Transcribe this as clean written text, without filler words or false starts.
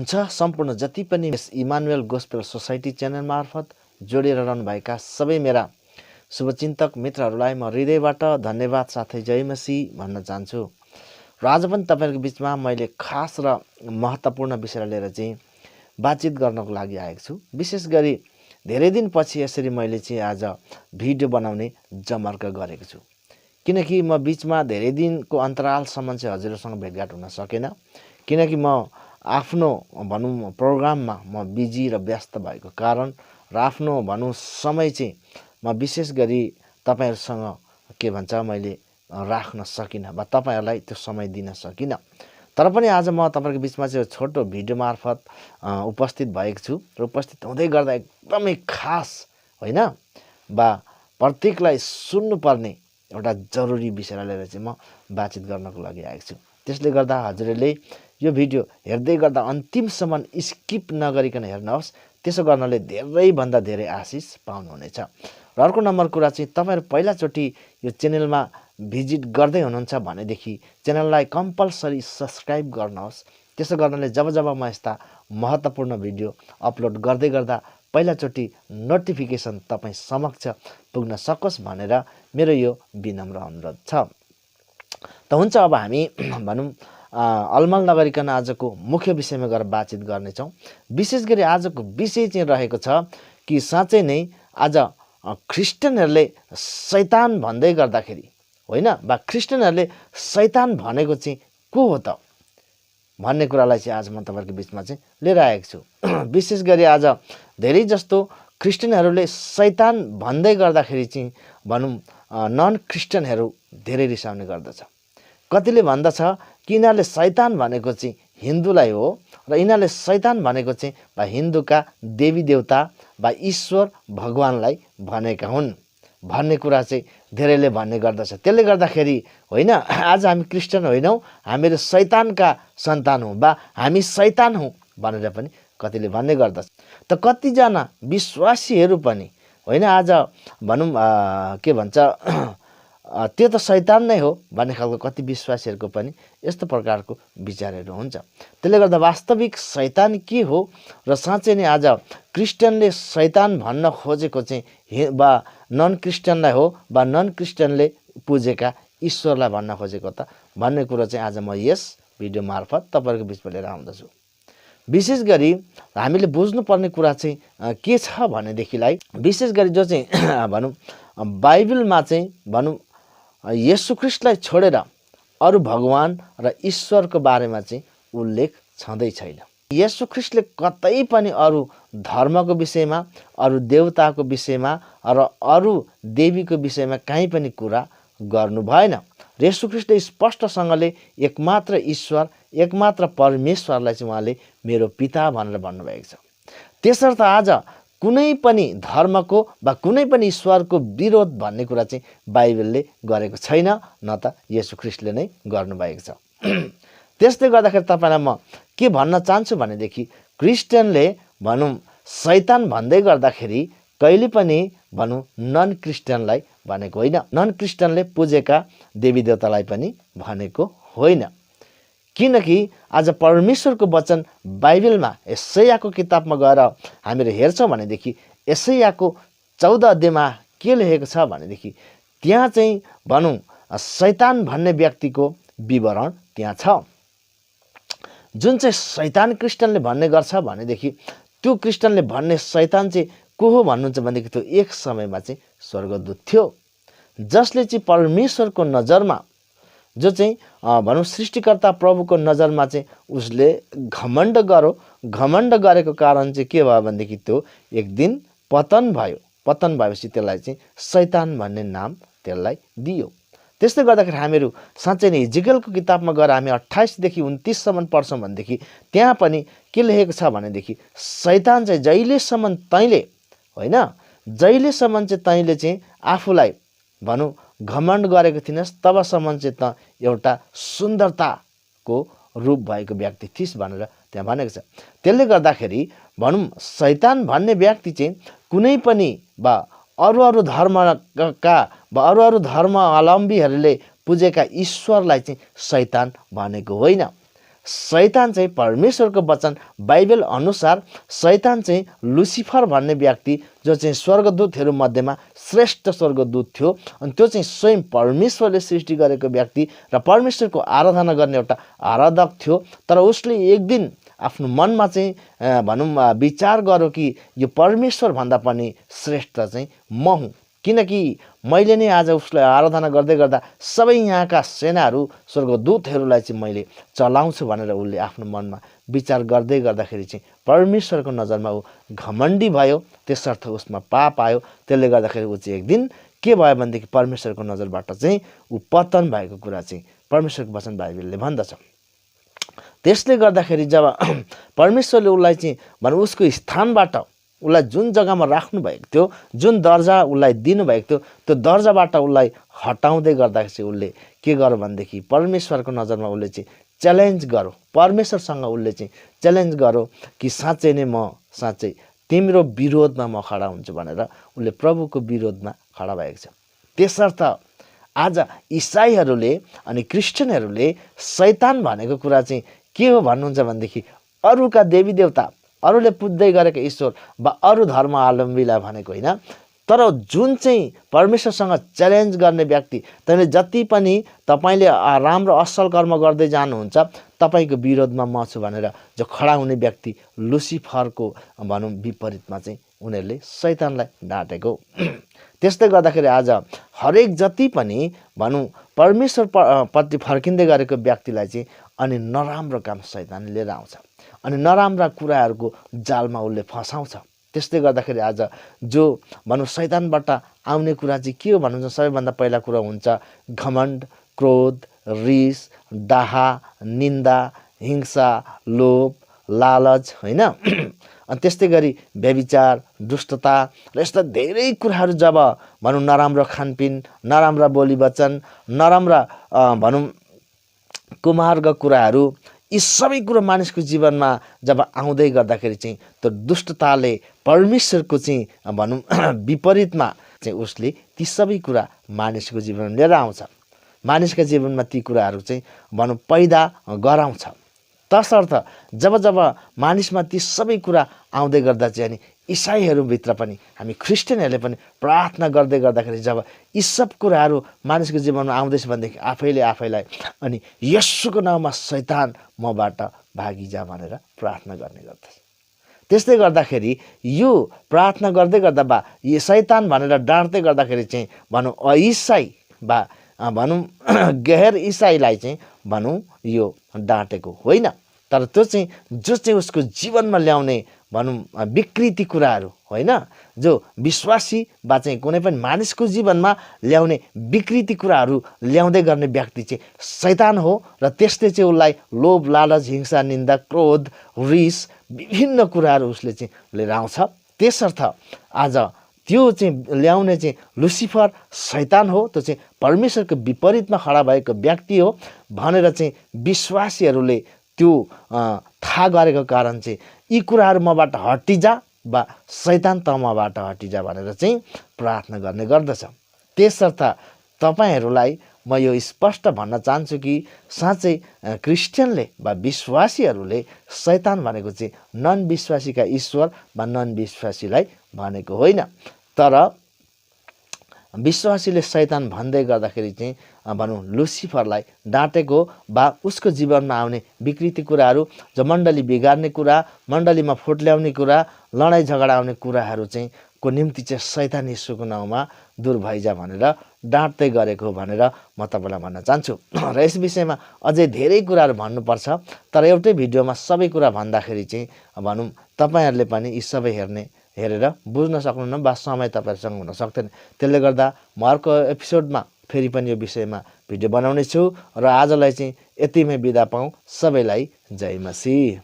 हुनुहुन्छ सम्पूर्ण जति पनि इमानुएल गोस्पेल सोसाइटी च्यानल मार्फत जोडिएर रहनुभएका सबै मेरा शुभचिन्तक मित्रहरूलाई म हृदयबाट धन्यवाद साथै जय मसीह भन्न चाहन्छु। र आज पनि तपाईहरुको बीचमा मैले खास र महत्त्वपूर्ण विषय लिएर चाहिँ बातचित गर्नको लागि आएको छु। विशेष गरी धेरै दिनपछि यसरी मैले चाहिँ आज भिडियो बनाउने जमर्क गरेको छु, किनकि म बीचमा धेरै दिनको अन्तरालसम्म चाहिँ हजुरहरूसँग भेटघाट हुन सकेन, किनकि म आफ्नो भनौं प्रोग्राममा म बिजी र व्यस्त भएको कारण र आफ्नो भनौं समय चाहिँ म विशेष गरी तपाईहरुसँग के भन्छ मैले राख्न सकिन वा तपाईहरुलाई त्यो समय दिन सकिन। तर पनि आज म तपाईहरुको बीचमा चाहिँ छोटो भिडियो मार्फत उपस्थित भएको छु र उपस्थित हुँदै गर्दा एकदमै खास हैन वा प्रत्येकलाई सुन्नुपर्ने एउटा जरुरी विषयलाई लिएर चाहिँ म बातचित गर्नको लागि आएको छु। त्यसले गर्दा हजुरले यो भिडियो हेर्दै गर्दा अन्तिमसम्म स्किप नगरिकन हेर्नुहोस्, त्यसो गर्नाले धेरै भन्दा धेरै आशिष पाउनुहुनेछ। र अर्को नम्बर कुरा चाहिँ तपाईहरु पहिलाचोटी यो च्यानलमा भिजिट गर्दै हुनुहुन्छ भनेदेखि च्यानललाई कम्पल्सरी सब्स्क्राइब गर्नुहोस्। त्यसो गर्नाले जब जब म यस्ता महत्त्वपूर्ण भिडियो अपलोड गर्दै गर्दा पहिलाचोटी नोटिफिकेसन तपाई समक्ष पुग्न सकोस् भनेर मेरो यो विनम्र अनुरोध छ। त हुन्छ, अब हामी भनौं अलमल नगरिकन आजको मुख्य विषयमा गएर बातचित गर्नेछौं। विशेष गरी आजको विषय चाहिँ रहेको छ कि साँच्चै नै आज ख्रिस्टियनहरुले सैतान भन्दै गर्दाखेरि होइन वा ख्रिस्टियनहरुले सैतान भनेको चाहिँ को हो त भन्ने कुरालाई चाहिँ आज म तपाईहरुको बीचमा चाहिँ लिएर आएको छु। विशेष गरी आज धेरै जस्तो ख्रिस्टियनहरुले सैतान भन्दै गर्दाखेरि चाहिँ भनौं नन ख्रिस्टियनहरु धेरै रिसाउने गर्दछ। कतिले भन्दछ कि यिनीहरुले सैतान भनेको चाहिँ हिन्दूलाई हो र यिनीहरुले सैतान भनेको चाहिँ वा हिन्दूका देवी देवता वा ईश्वर भगवानलाई भनेका हुन् भन्ने कुरा चाहिँ धेरैले भन्ने गर्दछ। त्यसले गर्दाखेरि होइन आज हामी क्रिस्चियन होइनौं, हामीहरु शैतानका सन्तान हौं वा हामी शैतान हौं भनेर पनि कतिले भन्ने गर्दछ। त कतिजना विश्वासीहरु पनि होइन आज भनौं के भन्छ त्यो त शैतान नै हो भन्ने खालको कति विश्वासीहरुको पनि यस्तो प्रकारको विचारहरु हुन्छ। त्यसले गर्दा वास्तविक शैतान के हो र साँच्चै नै आज क्रिस्चियनले शैतान भन्न खोजेको चाहिँ वा नन क्रिस्चियनलाई हो वा नन क्रिस्चियनले पूजेका ईश्वरलाई भन्न खोजेको त भन्ने कुरो चाहिँ आज म यस भिडियो मार्फत तपाईहरुको बीचमा लिएर आउँदछु। विशेष गरी हामीले बुझ्नुपर्ने कुरा चाहिँ के छ भनेदेखिलाई विशेष गरी जो चाहिँ भनौं बाइबलमा चाहिँ भनौं येशू ख्रीष्टलाई छोडेर अरु भगवान र ईश्वरको बारेमा चाहिँ उल्लेख छँदै छैन। येशू ख्रीष्टले कतै पनि अरु धर्मको विषयमा, अरु देवताको विषयमा र अरु देवीको विषयमा कहीँ पनि कुरा गर्नु भएन। येशू ख्रीष्टले स्पष्टसँगले एकमात्र ईश्वर, एकमात्र परमेश्वरलाई चाहिँ उहाँले मेरो पिता भनेर भन्नुभएको छ। त्यसर्थ आज कुनै पनि धर्मको वा कुनै पनि ईश्वरको विरोध भन्ने कुरा चाहिँ बाइबलले गरेको छैन, न त येशू ख्रीष्टले नै गर्नुभएको छ। त्यसले गर्दाखेरि तपाईलाई म के भन्न चाहन्छु भनेदेखि क्रिस्चियनले भनौं शैतान भन्दै गर्दाखेरि कहिले पनि भनौं नन क्रिस्चियनलाई भनेको होइन, नन क्रिस्चियनले पूजेका देवी देवतालाई पनि भनेको होइन। किनकि आज परमेश्वरको वचन बाइबलमा यशायाको किताबमा गएर हामीले हेर्छौं भनेदेखि यशायाको 14 अध्यायमा के लेखेको छ भनेदेखि त्यहाँ चाहिँ भनौं शैतान भन्ने व्यक्तिको विवरण त्यहाँ छ। जुन चाहिँ शैतान क्रिस्चियनले भन्ने गर्छ भनेदेखि त्यो क्रिस्चियनले भन्ने शैतान चाहिँ को हो भन्नुहुन्छ भनेदेखि त्यो एक समयमा चाहिँ स्वर्गदूत थियो, जसले चाहिँ परमेश्वरको नजरमा जो चाहिँ भनौं सृष्टिकर्ता प्रभुको नजरमा चाहिँ उसले घमण्ड गरेको कारण चाहिँ के भयो भनेदेखि त्यो एक दिन पतन भयो। पतन भएपछि त्यसलाई चाहिँ शैतान भन्ने नाम त्यसलाई दियो। त्यसले गर्दाखेरि हामीहरु साँच्चै नै हिजकियलको किताबमा गएर हामी 28 देखि 29 सम्म पढ्छौं भनेदेखि त्यहाँ पनि के लेखेको छ भनेदेखि शैतान चाहिँ जहिलेसम्म तैले होइन जहिलेसम्म चाहिँ तैले चाहिँ आफूलाई भनौं घमण्ड गरेको थिइनस् तबसम्म चाहिँ त एउटा सुन्दरताको रूप भएको व्यक्ति थिइस् भनेर त्यहाँ भनेको छ। त्यसले गर्दाखेरि भनौं शैतान भन्ने व्यक्ति चाहिँ कुनै पनि वा अरु धर्मका वा अरु धर्मावलम्बीहरूले पूजेका ईश्वरलाई चाहिँ शैतान भनेको होइन। सैतान चाहिँ परमेश्वरको वचन बाइबल अनुसार सैतान चाहिँ लुसिफर भन्ने व्यक्ति जो चाहिँ स्वर्गदूतहरू मध्येमा श्रेष्ठ स्वर्गदूत थियो अनि त्यो चाहिँ स्वयं परमेश्वरले सृष्टि गरेको व्यक्ति र परमेश्वरको आराधना गर्ने एउटा आराधक थियो। तर उसले एक दिन आफ्नो मनमा चाहिँ भनौँ विचार गर्यो कि यो परमेश्वर भन्दा पनि श्रेष्ठ चाहिँ म हुँ, किनकि मैले नै आज उसलाई आराधना गर्दै गर्दा सबै यहाँका सेनाहरू स्वर्गदूतहरूलाई चाहिँ मैले चलाउँछु भनेर उसले आफ्नो मनमा विचार गर्दै गर्दाखेरि चाहिँ परमेश्वरको नजरमा ऊ घमण्डी भयो, त्यसर्थ उसमा पाप आयो। त्यसले गर्दाखेरि ऊ चाहिँ एक दिन के भयो भनेदेखि परमेश्वरको नजरबाट चाहिँ ऊ पतन भएको कुरा चाहिँ परमेश्वरको वचन बाइबलले भन्दछ। त्यसले गर्दाखेरि जब परमेश्वरले उसलाई चाहिँ भनौँ उसको स्थानबाट उसलाई जुन जग्गामा राख्नु भएको थियो, जुन दर्जा उसलाई दिनुभएको थियो, त्यो दर्जाबाट उसलाई हटाउँदै गर्दाखेरि चाहिँ उसले के गर्यो भनेदेखि परमेश्वरको नजरमा उसले चाहिँ च्यालेन्ज गर्यो, परमेश्वरसँग उसले चाहिँ च्यालेन्ज गर्यो कि साँच्चै नै म साँच्चै तिम्रो विरोधमा म खडा हुन्छु भनेर उसले प्रभुको विरोधमा खडा भएको छ। त्यसर्थ आज इसाईहरूले अनि क्रिस्चियनहरूले सैतान भनेको कुरा चाहिँ के हो भन्नुहुन्छ भनेदेखि अरूका देवी देवता, अरूले पुज्दै गरेका ईश्वर वा अरू धर्मावलम्बीलाई भनेको होइन, तर जुन चाहिँ परमेश्वरसँग च्यालेन्ज गर्ने व्यक्ति, तैँले जति पनि तपाईँले राम्रो असल कर्म गर्दै जानुहुन्छ तपाईँको विरोधमा म छु भनेर जो खडा हुने व्यक्ति लुसिफरको भनौँ विपरीतमा चाहिँ उनीहरूले सैतानलाई डाँटेको। त्यस्तै गर्दाखेरि आज हरेक जति पनि भनौँ परमेश्वर प्रति फर्किँदै गरेको व्यक्तिलाई चाहिँ अनि नराम्रो काम सैतानले लिएर आउँछ अनि नराम्रा कुराहरूको जालमा उसले फसाउँछ। त्यस्तै गर्दाखेरि आज जो भनौँ सैतानबाट आउने कुरा चाहिँ के हो भन्नुहुन्छ, सबैभन्दा पहिला कुरा हुन्छ घमण्ड, क्रोध, रिस, डाहा, निन्दा, हिंसा, लोभ, लालच, होइन। अनि त्यस्तै गरी व्यभिचार, दुष्टता र यस्ता धेरै कुराहरू जब भनौँ नराम्रो खानपिन, नराम्रा बोली वचन, नराम्रा भनौँ कुमार्ग कुराहरू, यी सबै कुरो मानिसको जीवनमा जब आउँदै गर्दाखेरि चाहिँ त्यो दुष्टताले परमेश्वरको चाहिँ भनौँ विपरीतमा चाहिँ उसले ती सबै कुरा मानिसको जीवनमा लिएर आउँछ, मानिसका जीवनमा ती कुराहरू चाहिँ भनौँ पैदा गराउँछ। तसर्थ जब जब मानिसमा ती सबै कुरा आउँदै गर्दा चाहिँ अनि इसाईहरूभित्र पनि हामी क्रिस्चियनहरूले पनि प्रार्थना गर्दै गर्दाखेरि जब यी सब कुराहरू मानिसको जीवनमा आउँदैछ भनेदेखि आफैले आफैलाई अनि येशूको नाममा सैतान मबाट भागिजा भनेर प्रार्थना गर्ने गर्दछ। त्यस्तै गर्दाखेरि यो प्रार्थना गर्दै गर्दा बा यो सैतान भनेर डाँट्दै गर्दाखेरि चाहिँ भनौँ अइसाई बा भनौँ गैर इसाईलाई चाहिँ भनौँ यो डाँटेको होइन, तर त्यो चाहिँ जो चाहिँ उसको जीवनमा ल्याउने भनौँ विकृति कुराहरू होइन, जो विश्वासी बा चाहिँ कुनै पनि मानिसको जीवनमा ल्याउने विकृति कुराहरू ल्याउँदै गर्ने व्यक्ति चाहिँ सैतान हो। र त्यसले चाहिँ उसलाई लोभ, लालच, हिंसा, निन्दा, क्रोध, रिस विभिन्न कुराहरू उसले चाहिँ लिएर आउँछ। त्यसर्थ आज त्यो चाहिँ ल्याउने चाहिँ लुसिफर सैतान हो, त्यो चाहिँ परमेश्वरको विपरीतमा खडा भएको व्यक्ति हो भनेर चाहिँ विश्वासीहरूले त्यो थाहा गरेको कारण चाहिँ यी कुराहरू मबाट हटिजा वा सैतान त मबाट हटिजा भनेर चाहिँ प्रार्थना गर्ने गर्दछ। त्यसर्थ तपाईँहरूलाई म यो स्पष्ट भन्न चाहन्छु कि साँच्चै क्रिस्चियनले वा विश्वासीहरूले सैतान भनेको चाहिँ नन विश्वासीका ईश्वर वा नन विश्वासीलाई भनेको होइन, तर विश्वासीले सैतान भन्दै गर्दाखेरि चाहिँ भनौँ लुसिफरलाई डाँटेको वा उसको जीवनमा आउने विकृति कुराहरू, जो मण्डली बिगार्ने कुरा, मण्डलीमा फुट ल्याउने कुरा, लडाइँ झगडा आउने कुराहरू चाहिँ को निम्ति चाहिँ सैतान यीशुको नाउँमा दूर भइजा भनेर डाँट्दै गरेको भनेर म तपाईँलाई भन्न चाहन्छु। र यस विषयमा अझै धेरै कुराहरू भन्नुपर्छ, तर एउटै भिडियोमा सबै कुरा भन्दाखेरि चाहिँ भनौँ तपाईँहरूले पनि यी सबै हेरेर बुझ्न सक्नुहुन्न वा समय तपाईँहरूसँग हुन सक्दैन। त्यसले गर्दा म अर्को एपिसोडमा फेरि पनि यो विषयमा भिडियो बनाउने छु र आजलाई चाहिँ यतिमै बिदा पाऊँ। सबैलाई जय मसीह।